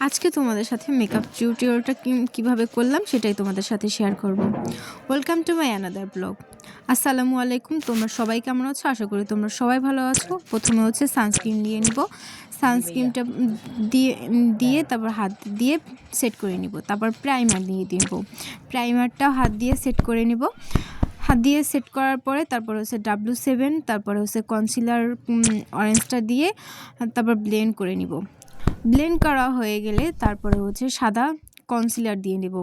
আজকে তোমাদের সাথে মেকআপ টিউটোরিয়ালটা কিভাবে করলাম সেটাই তোমাদের সাথে শেয়ার করব। Welcome to my another blog. আসসালামু আলাইকুম, তোমরা সবাই কেমন আছো? আশা করি তোমরা সবাই ভালো আছো। প্রথমে হচ্ছে সানস্ক্রিন নিয়ে নিব। সানস্ক্রিনটা দিয়ে তারপর হাত দিয়ে সেট করে নিব। তারপর প্রাইমার দিয়ে দিব। প্রাইমারটা হাত দিয়ে সেট করে নিব। হাত দিয়ে সেট করার পরে তারপর হচ্ছে W7, তারপরে হচ্ছে কনসিলার অরেঞ্জটা দিয়ে তারপর ব্লেন্ড করে নিব। ব্লেন্ড করা হয়ে গেলে তারপরে হচ্ছে সাদা কনসিলার দিয়ে নেব।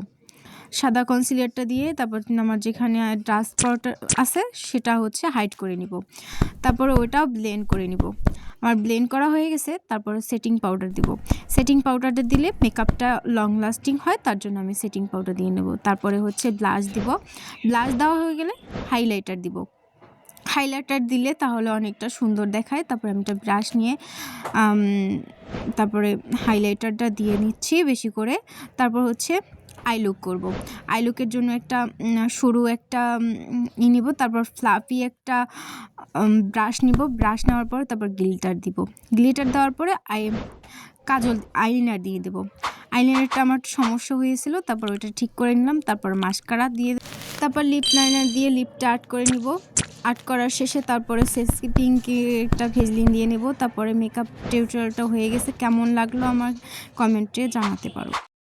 সাদা কনসিলারটা দিয়ে তারপর আমার যেখানে ডার্ক স্পট আছে সেটা হচ্ছে হাইড করে নিব। তারপরে ওটাও ব্লেন্ড করে নিব। আমার ব্লেন্ড করা হয়ে গেছে। তারপরে সেটিং পাউডার দিব। সেটিং পাউডারটা দিলে মেকআপটা লং লাস্টিং হয়, তার জন্য আমি সেটিং পাউডার দিয়ে নেব। তারপরে হচ্ছে ব্লাশ দিব। ব্লাশ দেওয়া হয়ে গেলে হাইলাইটার দিব। হাইলাইটার দিলে তাহলে অনেকটা সুন্দর দেখায়। তারপরে আমি একটা ব্রাশ নিয়ে তারপরে হাইলাইটারটা দিয়ে নিচ্ছি বেশি করে। তারপর হচ্ছে আই লুক করব। আই লুকের জন্য একটা সরু একটা নিব। তারপর ফ্লাফি একটা ব্রাশ নিব। ব্রাশ নেওয়ার পর তারপর গ্লিটার দিব। গ্লিটার দেওয়ার পরে কাজল আইলাইনার দিয়ে দেব। আইলাইনারটা আমার সমস্যা হয়েছিল, তারপর ওইটা ঠিক করে নিলাম। তারপর মাস্কারা দিয়ে, তারপর লিপ লাইনার দিয়ে লিপটা আর্ট করে নিব। আর্ট করার শেষে তারপরে পিঙ্কি একটা ভেজলিন দিয়ে নেব। তারপরে মেকআপ টিউটোরিয়ালটা হয়ে গেছে। কেমন লাগলো আমার কমেন্টে জানাতে পারো।